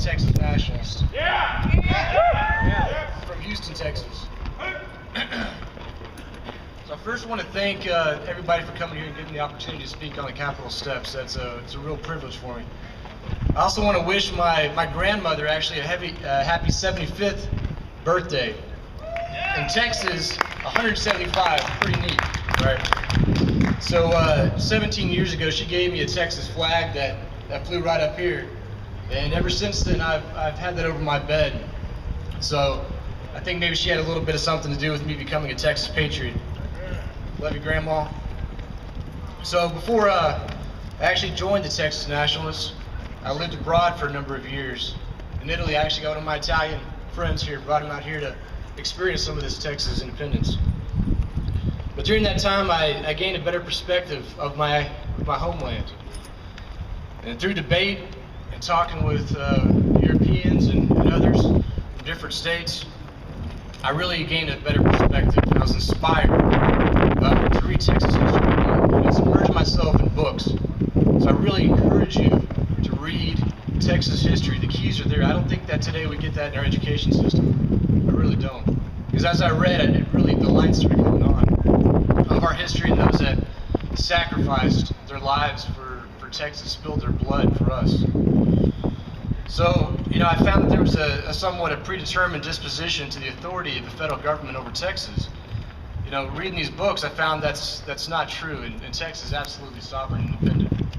Texas nationalist. Yeah! From Houston, Texas. So I first want to thank everybody for coming here and giving me the opportunity to speak on the Capitol steps. It's a real privilege for me. I also want to wish my grandmother actually a happy 75th birthday. In Texas, 175, pretty neat, right? So 17 years ago, she gave me a Texas flag that flew right up here. And ever since then, I've had that over my bed. So I think maybe she had a little bit of something to do with me becoming a Texas patriot. Love you, Grandma. So before I actually joined the Texas Nationalists, I lived abroad for a number of years. In Italy, I actually got one of my Italian friends here, brought him out here to experience some of this Texas independence. But during that time, I gained a better perspective of my homeland. And through debate and talking with Europeans and others from different states, I really gained a better perspective. I was inspired to read Texas history and submerge myself in books. So I really encourage you to read Texas history. The keys are there. I don't think that today we get that in our education system. I really don't. Because as I read, the lights started coming on of our history and those that sacrificed their lives for Texas, spilled their blood for us. So, I found that there was a somewhat a predetermined disposition to the authority of the federal government over Texas. Reading these books, I found that's not true, and Texas is absolutely sovereign and independent.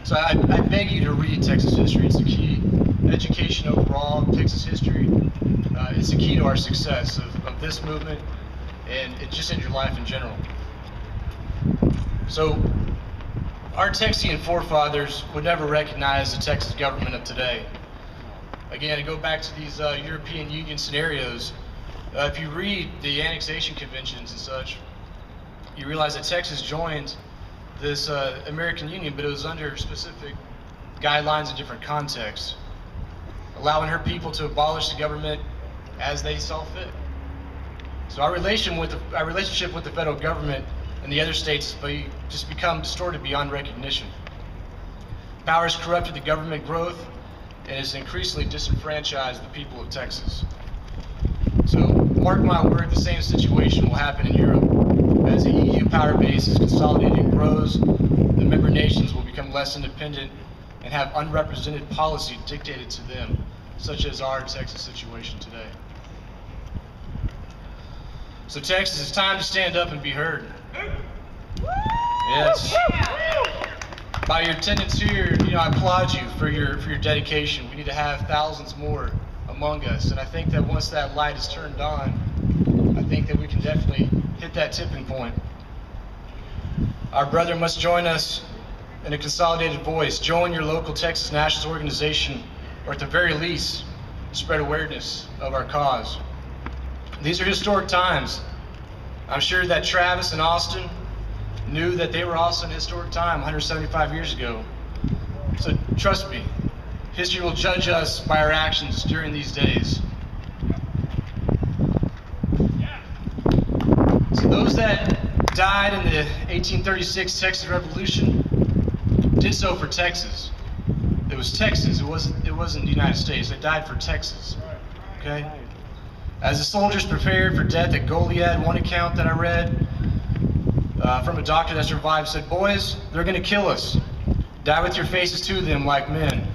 So I beg you to read Texas history. It's the key. Education overall, Texas history, it's the key to our success of this movement and just in your life in general. So our Texian forefathers would never recognize the Texas government of today. Again, to go back to these European Union scenarios, if you read the annexation conventions and such, you realize that Texas joined this American Union, but it was under specific guidelines in different contexts, allowing her people to abolish the government as they saw fit. So our relationship with the federal government and the other states has just become distorted beyond recognition. Power has corrupted the government growth and has increasingly disenfranchised the people of Texas. So mark my word, the same situation will happen in Europe. As the EU power base is consolidated and grows, the member nations will become less independent and have unrepresented policy dictated to them, such as our Texas situation today. So Texas, it's time to stand up and be heard. Yes. By your attendance here, I applaud you for your dedication. We need to have thousands more among us, and I think that once that light is turned on, I think that we can definitely hit that tipping point. Our brethren must join us in a consolidated voice. Join your local Texas Nationalist organization, or at the very least, spread awareness of our cause. These are historic times. I'm sure that Travis and Austin knew that they were also in a historic time 175 years ago. So trust me, history will judge us by our actions during these days. So those that died in the 1836 Texas Revolution did so for Texas. It was Texas, it wasn't the United States. They died for Texas, okay? As the soldiers prepared for death at Goliad, one account that I read from a doctor that survived said, "Boys, they're gonna kill us. Die with your faces to them like men."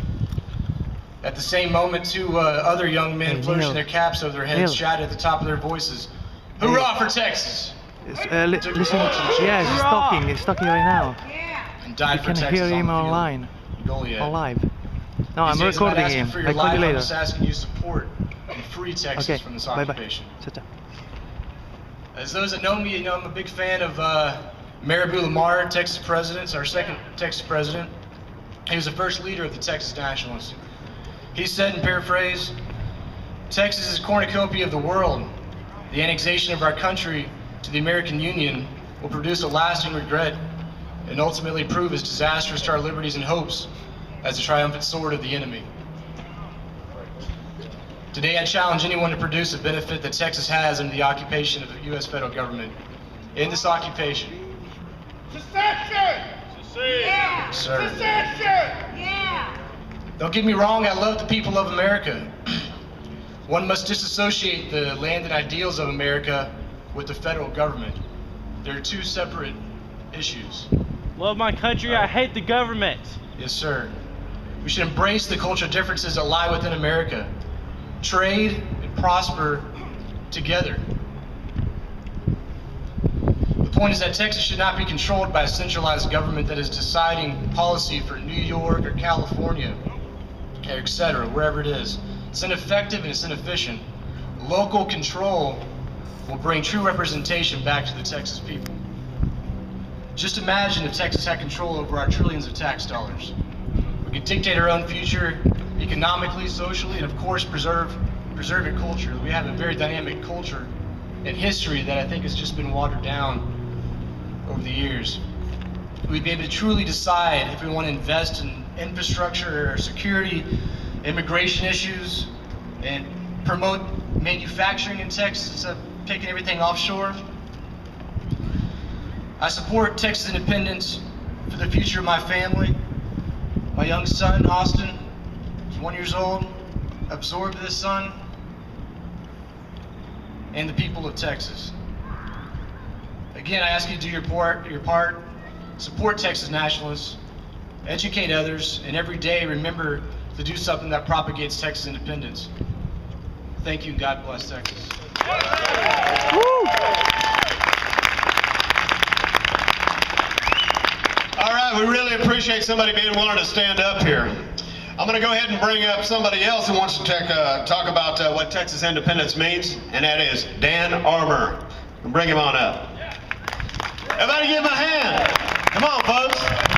At the same moment, two other young men flourishing their caps over their heads shouted at the top of their voices, "Hurrah for Texas!" Listen, yeah, he's talking right now. And died You for can Texas hear him on the online, Goliad. live. No, I'm These days, recording not asking him. for your I call you life, I'm later. just asking you support and free Texas Okay, from this bye bye. occupation. Ciao. As those that know me, I'm a big fan of Maribou Lamar, Texas president, our second Texas president. He was the first leader of the Texas Nationalists. He said, in paraphrase, "Texas is cornucopia of the world. The annexation of our country to the American Union will produce a lasting regret and ultimately prove as disastrous to our liberties and hopes as the triumphant sword of the enemy." Today, I challenge anyone to produce a benefit that Texas has under the occupation of the U.S. federal government. In this occupation. Secession! Sir. Secession! The Don't get me wrong, I love the people of America. One must disassociate the land and ideals of America with the federal government. They're two separate issues. Love my country, I hate the government. Yes, sir. We should embrace the cultural differences that lie within America. Trade and prosper together. The point is that Texas should not be controlled by a centralized government that is deciding policy for New York or California, etc., wherever it is. It's ineffective and it's inefficient. Local control will bring true representation back to the Texas people. Just imagine if Texas had control over our trillions of tax dollars. We could dictate our own future economically, socially, and of course preserve your culture. We have a very dynamic culture and history that I think has just been watered down over the years. We'd be able to truly decide if we want to invest in infrastructure or security, immigration issues, and promote manufacturing in Texas instead of taking everything offshore. I support Texas independence for the future of my family. My young son, Austin, is 1 year old. Absorb this son and the people of Texas. Again, I ask you to do your part, support Texas nationalists, educate others, and every day remember to do something that propagates Texas independence. Thank you, and God bless Texas. All right, we really appreciate somebody being willing to stand up here. I'm going to go ahead and bring up somebody else who wants to talk about what Texas independence means, and that is Dan Armour. Bring him on up. Everybody give him a hand. Come on, folks.